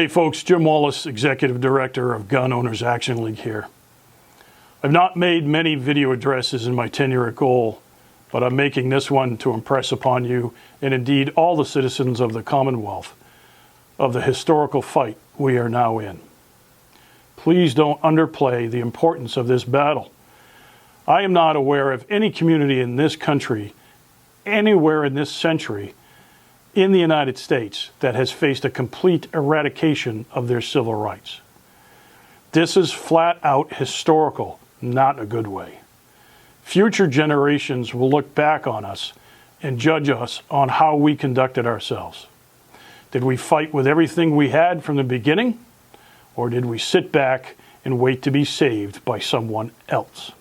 Hey folks, Jim Wallace, Executive Director of Gun Owners Action League here. I've not made many video addresses in my tenure at GOAL, but I'm making this one to impress upon you, and indeed all the citizens of the Commonwealth, of the historical fight we are now in. Please don't underplay the importance of this battle. I am not aware of any community in this country, anywhere in this century, in the United States that has faced a complete eradication of their civil rights. This is flat out historical, not a good way. Future generations will look back on us and judge us on how we conducted ourselves. Did we fight with everything we had from the beginning, or did we sit back and wait to be saved by someone else?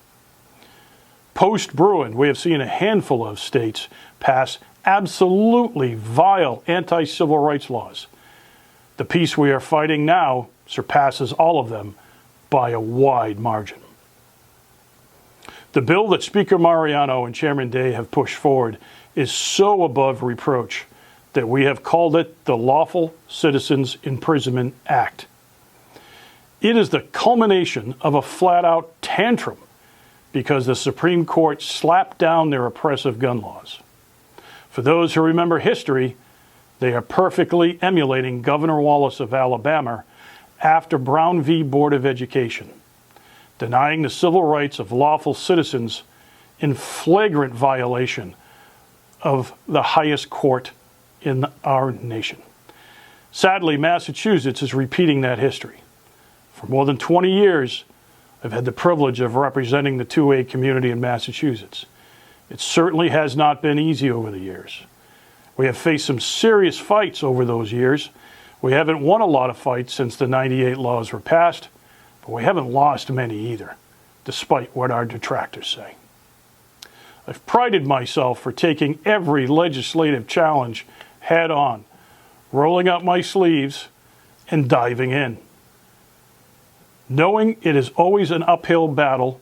Post-Bruin, we have seen a handful of states pass absolutely vile anti-civil rights laws. The peace we are fighting now surpasses all of them by a wide margin. The bill that Speaker Mariano and Chairman Day have pushed forward is so above reproach that we have called it the Lawful Citizens Imprisonment Act. It is the culmination of a flat-out tantrum because the Supreme Court slapped down their oppressive gun laws. For those who remember history, they are perfectly emulating Governor Wallace of Alabama after Brown v. Board of Education, denying the civil rights of lawful citizens in flagrant violation of the highest court in our nation. Sadly, Massachusetts is repeating that history. For more than 20 years, I've had the privilege of representing the 2A community in Massachusetts. It certainly has not been easy over the years. We have faced some serious fights over those years. We haven't won a lot of fights since the '98 laws were passed, but we haven't lost many either, despite what our detractors say. I've prided myself for taking every legislative challenge head on, rolling up my sleeves and diving in. Knowing it is always an uphill battle,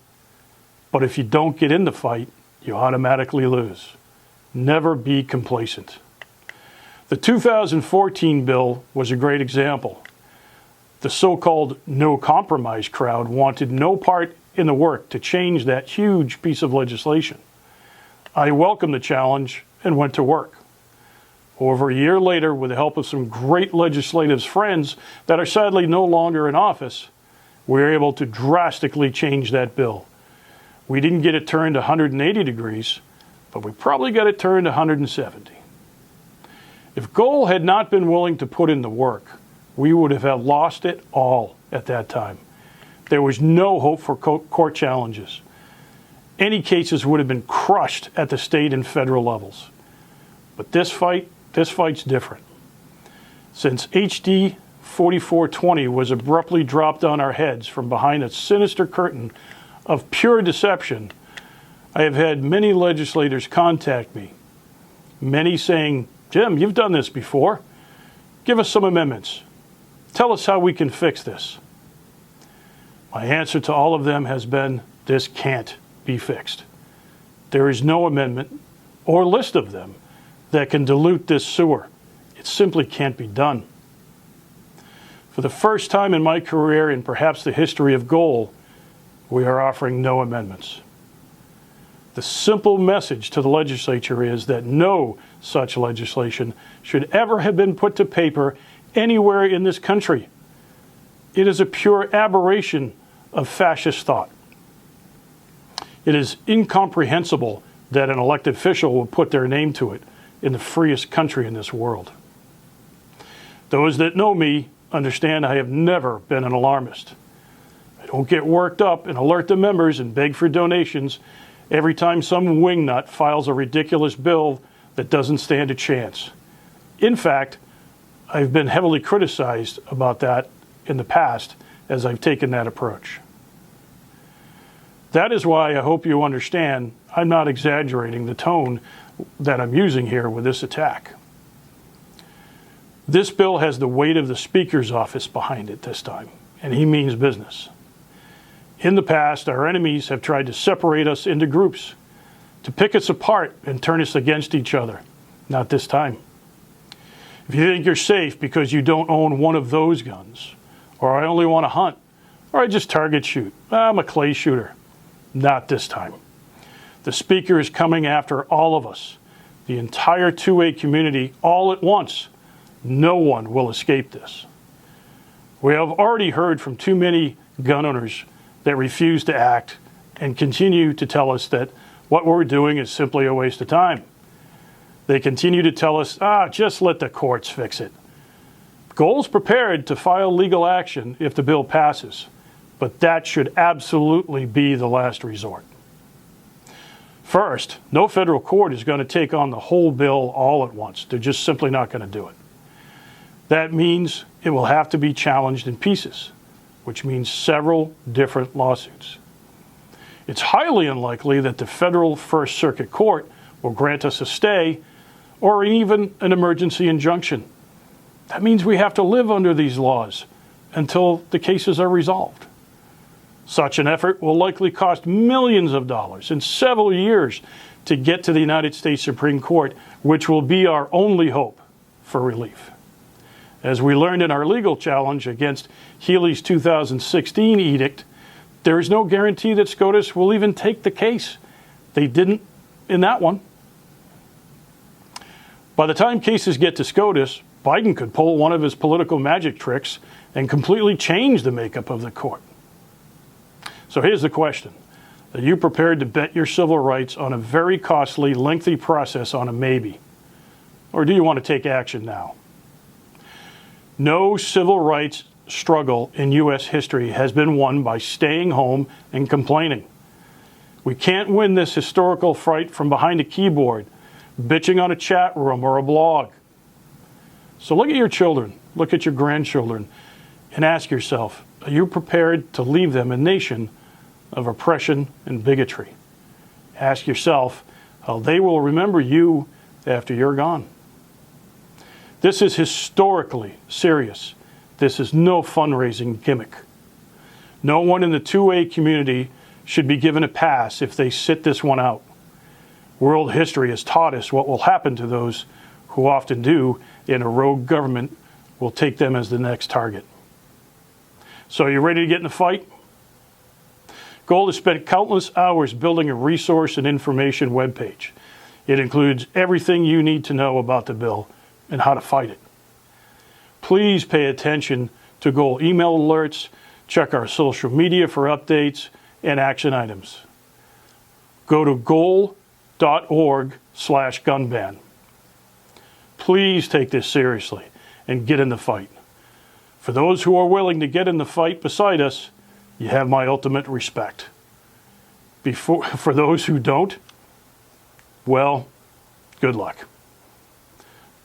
but if you don't get in the fight, you automatically lose. Never be complacent. The 2014 bill was a great example. The so-called no compromise crowd wanted no part in the work to change that huge piece of legislation. I welcomed the challenge and went to work. Over a year later, with the help of some great legislative friends that are sadly no longer in office, we were able to drastically change that bill. We didn't get it turned 180 degrees, but we probably got it turned 170. If GOAL had not been willing to put in the work, we would have lost it all at that time. There was no hope for court challenges. Any cases would have been crushed at the state and federal levels. But this fight's different. Since HD.4420 was abruptly dropped on our heads from behind a sinister curtain of pure deception, I have had many legislators contact me, many saying, "Jim, you've done this before. Give us some amendments. Tell us how we can fix this." My answer to all of them has been, this can't be fixed. There is no amendment or list of them that can dilute this sewer. It simply can't be done. For the first time in my career, and perhaps the history of GOAL, we are offering no amendments. The simple message to the legislature is that no such legislation should ever have been put to paper anywhere in this country. It is a pure aberration of fascist thought. It is incomprehensible that an elected official will put their name to it in the freest country in this world. Those that know me understand I have never been an alarmist. I don't get worked up and alert the members and beg for donations every time some wingnut files a ridiculous bill that doesn't stand a chance. In fact, I've been heavily criticized about that in the past as I've taken that approach. That is why I hope you understand I'm not exaggerating the tone that I'm using here with this attack. This bill has the weight of the Speaker's office behind it this time, and he means business. In the past, our enemies have tried to separate us into groups, to pick us apart and turn us against each other. Not this time. If you think you're safe because you don't own one of those guns, or I only want to hunt, or I just target shoot, I'm a clay shooter. Not this time. The Speaker is coming after all of us, the entire 2A community, all at once. No one will escape this. We have already heard from too many gun owners that refuse to act and continue to tell us that what we're doing is simply a waste of time. They continue to tell us, just let the courts fix it. GOAL's prepared to file legal action if the bill passes, but that should absolutely be the last resort. First, no federal court is going to take on the whole bill all at once. They're just simply not going to do it. That means it will have to be challenged in pieces, which means several different lawsuits. It's highly unlikely that the federal First Circuit Court will grant us a stay or even an emergency injunction. That means we have to live under these laws until the cases are resolved. Such an effort will likely cost millions of dollars and several years to get to the United States Supreme Court, which will be our only hope for relief. As we learned in our legal challenge against Healey's 2016 edict, there is no guarantee that SCOTUS will even take the case. They didn't in that one. By the time cases get to SCOTUS, Biden could pull one of his political magic tricks and completely change the makeup of the court. So here's the question. Are you prepared to bet your civil rights on a very costly, lengthy process on a maybe? Or do you want to take action now? No civil rights struggle in U.S. history has been won by staying home and complaining. We can't win this historical fight from behind a keyboard, bitching on a chat room or a blog. So look at your children, look at your grandchildren, and ask yourself, are you prepared to leave them a nation of oppression and bigotry? Ask yourself how they will remember you after you're gone. This is historically serious. This is no fundraising gimmick. No one in the 2A community should be given a pass if they sit this one out. World history has taught us what will happen to those who often do, and a rogue government will take them as the next target. So are you ready to get in the fight? GOAL has spent countless hours building a resource and information webpage. It includes everything you need to know about the bill and how to fight it. Please pay attention to GOAL email alerts, check our social media for updates and action items. Go to goal.org/gunban. Please take this seriously and get in the fight. For those who are willing to get in the fight beside us, you have my ultimate respect. For those who don't, well, good luck.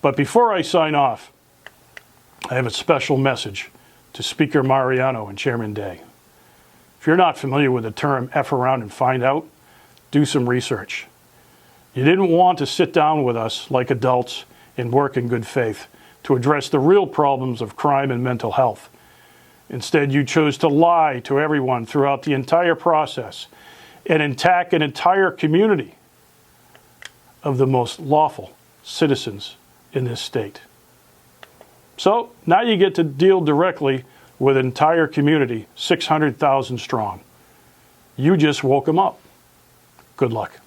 But before I sign off, I have a special message to Speaker Mariano and Chairman Day. If you're not familiar with the term F around and find out, do some research. You didn't want to sit down with us like adults and work in good faith to address the real problems of crime and mental health. Instead, you chose to lie to everyone throughout the entire process and attack an entire community of the most lawful citizens in this state. So now you get to deal directly with an entire community, 600,000 strong. You just woke them up. Good luck.